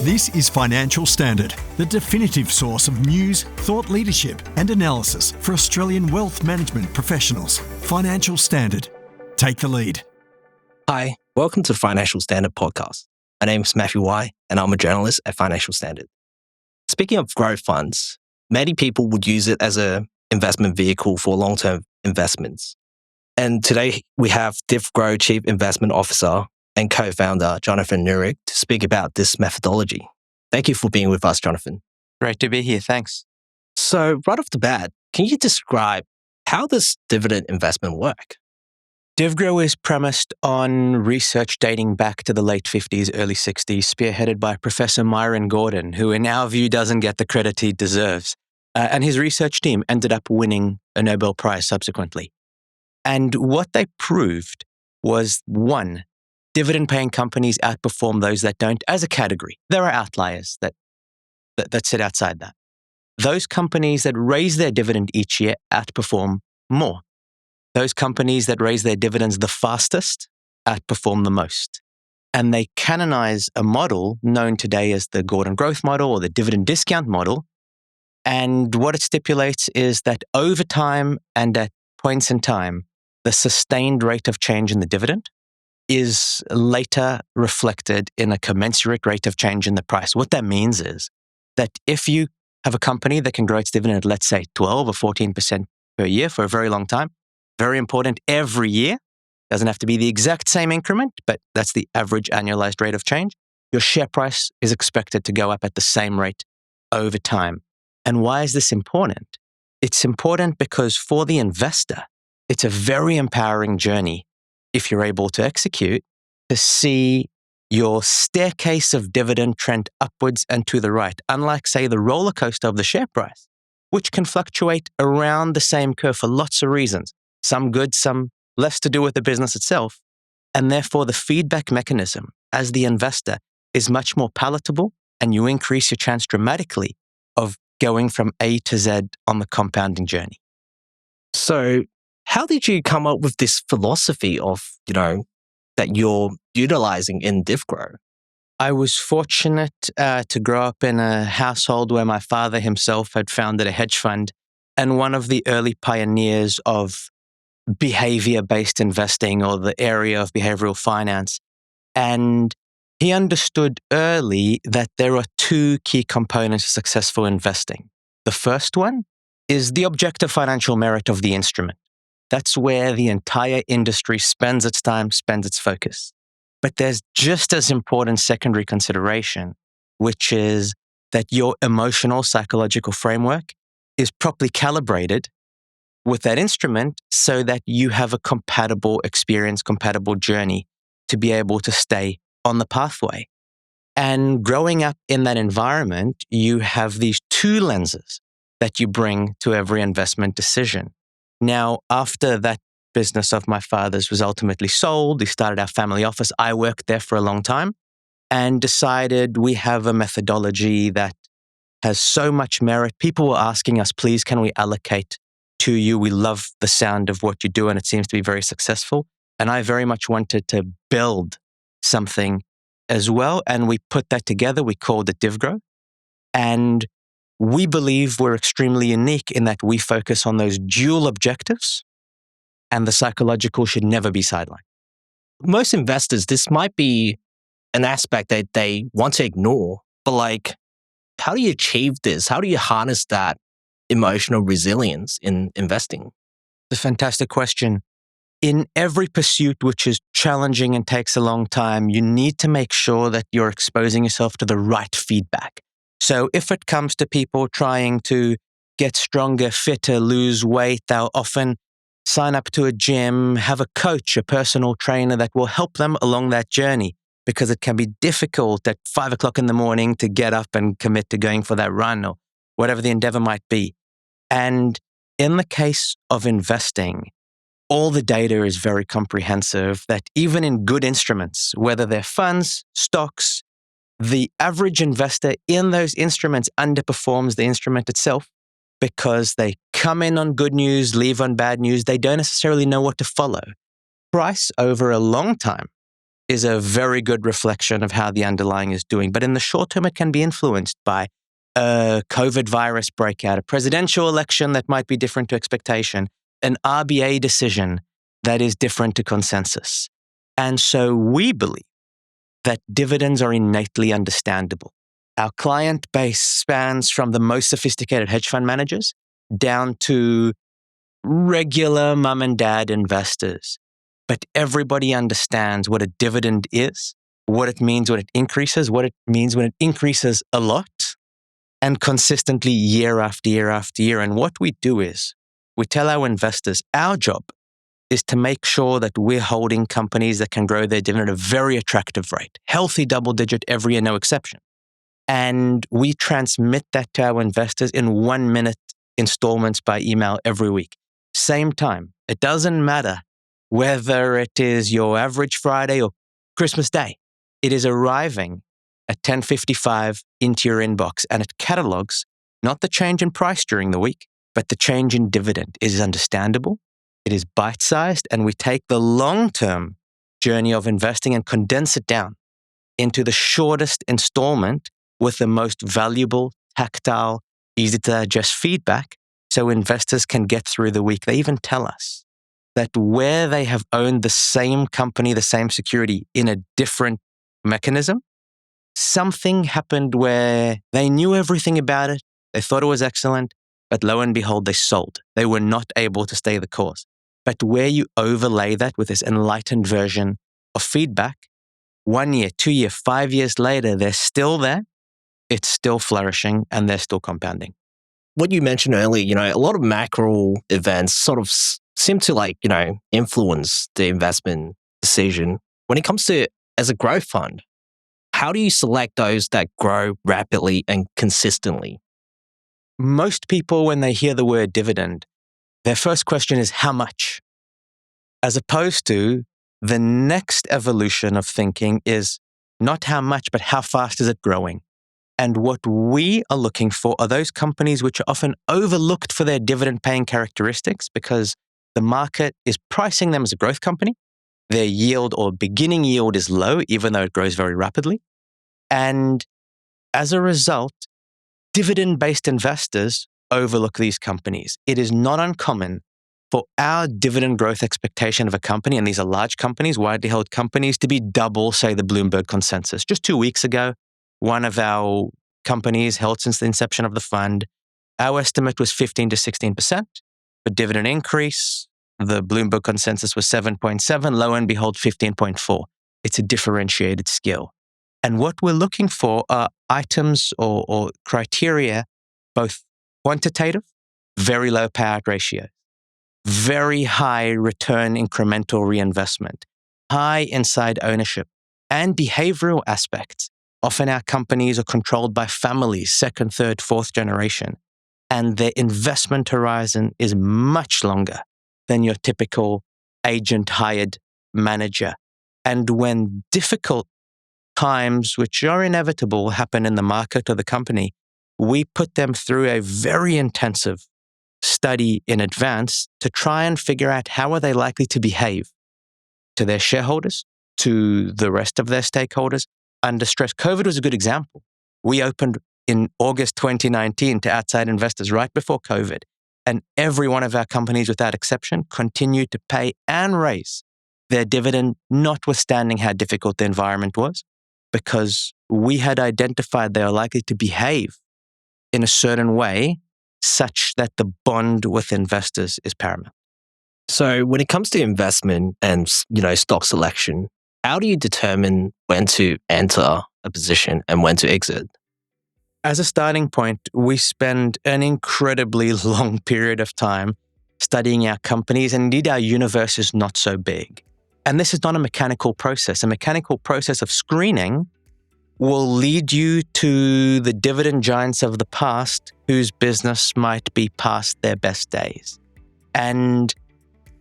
This is Financial Standard, the definitive source of news, thought leadership and analysis for Australian wealth management professionals. Financial Standard. Take the lead. Hi, welcome to the Financial Standard podcast. My name is Matthew Y, and I'm a journalist at Financial Standard. Speaking of growth funds, many people would use it as an investment vehicle for long-term investments. And today we have DivGro Chief Investment Officer and co-founder Jonathan Nurick to speak about this methodology. Thank you for being with us, Jonathan. Great to be here. Thanks. So right off the bat, can you describe how does dividend investment work? DivGro is premised on research dating back to the late 50s, early 60s, spearheaded by Professor Myron Gordon, who in our view doesn't get the credit he deserves. And his research team ended up winning a Nobel Prize subsequently. And what they proved was, one, dividend-paying companies outperform those that don't as a category. There are outliers that sit outside that. Those companies that raise their dividend each year outperform more. Those companies that raise their dividends the fastest outperform the most. And they canonize a model known today as the Gordon growth model or the dividend discount model. And what it stipulates is that over time and at points in time, the sustained rate of change in the dividend is later reflected in a commensurate rate of change in the price. What that means is that if you have a company that can grow its dividend at, let's say, 12 or 14% per year for a very long time, very important every year, doesn't have to be the exact same increment, but that's the average annualized rate of change, your share price is expected to go up at the same rate over time. And why is this important? It's important because for the investor, it's a very empowering journey if you're able to execute, to see your staircase of dividend trend upwards and to the right, unlike, say, the roller coaster of the share price, which can fluctuate around the same curve for lots of reasons, some good, some less to do with the business itself. And therefore, the feedback mechanism as the investor is much more palatable, and you increase your chance dramatically of going from A to Z on the compounding journey. So how did you come up with this philosophy of, that you're utilizing in DivGro? I was fortunate to grow up in a household where my father himself had founded a hedge fund and one of the early pioneers of behavior-based investing or the area of behavioral finance. And he understood early that there are two key components to successful investing. The first one is the objective financial merit of the instrument. That's where the entire industry spends its time, spends its focus. But there's just as important secondary consideration, which is that your emotional, psychological framework is properly calibrated with that instrument so that you have a compatible experience, compatible journey to be able to stay on the pathway. And growing up in that environment, you have these two lenses that you bring to every investment decision. Now, after that business of my father's was ultimately sold, he started our family office. I worked there for a long time and decided we have a methodology that has so much merit. People were asking us, please, can we allocate to you? We love the sound of what you do, and it seems to be very successful. And I very much wanted to build something as well. And we put that together. We called it DivGro. And we believe we're extremely unique in that we focus on those dual objectives, and the psychological should never be sidelined. Most investors, this might be an aspect that they want to ignore, but how do you achieve this? How do you harness that emotional resilience in investing? It's a fantastic question. In every pursuit which is challenging and takes a long time, you need to make sure that you're exposing yourself to the right feedback. So if it comes to people trying to get stronger, fitter, lose weight, they'll often sign up to a gym, have a coach, a personal trainer that will help them along that journey, because it can be difficult at 5 o'clock in the morning to get up and commit to going for that run or whatever the endeavor might be. And in the case of investing, all the data is very comprehensive that even in good instruments, whether they're funds, stocks, the average investor in those instruments underperforms the instrument itself because they come in on good news, leave on bad news. They don't necessarily know what to follow. Price over a long time is a very good reflection of how the underlying is doing. But in the short term, it can be influenced by a COVID virus breakout, a presidential election that might be different to expectation, an RBA decision that is different to consensus. And so we believe that dividends are innately understandable. Our client base spans from the most sophisticated hedge fund managers down to regular mum and dad investors. But everybody understands what a dividend is, what it means when it increases, what it means when it increases a lot, and consistently year after year after year. And what we do is we tell our investors our job is to make sure that we're holding companies that can grow their dividend at a very attractive rate, healthy double-digit every year, no exception. And we transmit that to our investors in 1-minute installments by email every week. Same time. It doesn't matter whether it is your average Friday or Christmas Day. It is arriving at 10:55 into your inbox, and it catalogs not the change in price during the week, but the change in dividend. It is understandable, it is bite-sized, and we take the long-term journey of investing and condense it down into the shortest installment with the most valuable, tactile, easy-to-digest feedback so investors can get through the week. They even tell us that where they have owned the same company, the same security in a different mechanism, something happened where they knew everything about it, they thought it was excellent, but lo and behold, they sold. They were not able to stay the course. But where you overlay that with this enlightened version of feedback, 1 year, 2 year, 5 years later, they're still there, it's still flourishing, and they're still compounding. What you mentioned earlier, a lot of macro events sort of seem to influence the investment decision. When it comes to as a growth fund, how do you select those that grow rapidly and consistently? Most people, when they hear the word dividend, their first question is how much? As opposed to the next evolution of thinking is not how much, but how fast is it growing? And what we are looking for are those companies which are often overlooked for their dividend-paying characteristics because the market is pricing them as a growth company. Their yield or beginning yield is low, even though it grows very rapidly. And as a result, dividend-based investors overlook these companies. It is not uncommon for our dividend growth expectation of a company, and these are large companies, widely held companies, to be double, say, the Bloomberg consensus. Just 2 weeks ago, one of our companies held since the inception of the fund, our estimate was 15 to 16%. For dividend increase, the Bloomberg consensus was 7.7, lo and behold, 15.4. It's a differentiated skill. And what we're looking for are items or criteria, both quantitative, very low payout ratio, very high return incremental reinvestment, high inside ownership, and behavioral aspects. Often our companies are controlled by families, second, third, fourth generation, and their investment horizon is much longer than your typical agent-hired manager. And when difficult times, which are inevitable, happen in the market or the company, we put them through a very intensive study in advance to try and figure out how are they likely to behave to their shareholders, to the rest of their stakeholders under stress. COVID was a good example. We opened in August 2019 to outside investors right before COVID, and every one of our companies, without exception, continued to pay and raise their dividend, notwithstanding how difficult the environment was, because we had identified they are likely to behave in a certain way such that the bond with investors is paramount. So when it comes to investment and, stock selection, how do you determine when to enter a position and when to exit? As a starting point, we spend an incredibly long period of time studying our companies, and indeed our universe is not so big. And this is not a mechanical process. A mechanical process of screening will lead you to the dividend giants of the past whose business might be past their best days. And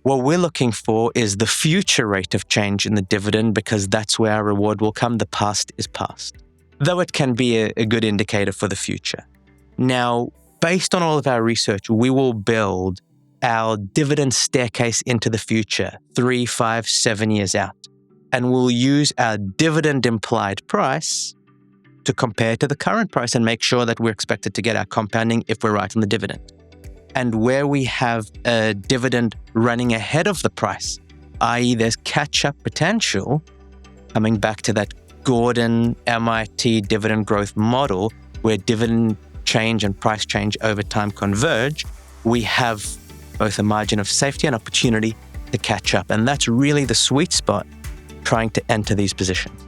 what we're looking for is the future rate of change in the dividend, because that's where our reward will come. The past is past, though it can be a good indicator for the future. Now, based on all of our research, we will build our dividend staircase into the future, 3, 5, 7 years out. and we'll use our dividend implied price to compare to the current price and make sure that we're expected to get our compounding if we're right on the dividend. And where we have a dividend running ahead of the price, i.e. there's catch-up potential, coming back to that Gordon MIT dividend growth model where dividend change and price change over time converge, we have both a margin of safety and opportunity to catch up. And that's really the sweet spot trying to enter these positions.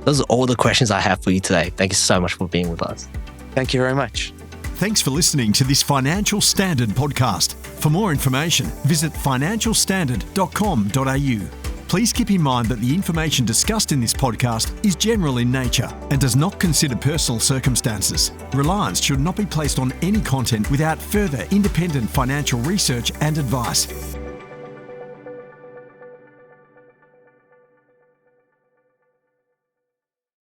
Those are all the questions I have for you today. Thank you so much for being with us. Thank you very much. Thanks for listening to this Financial Standard podcast. For more information, visit financialstandard.com.au. Please keep in mind that the information discussed in this podcast is general in nature and does not consider personal circumstances. Reliance should not be placed on any content without further independent financial research and advice.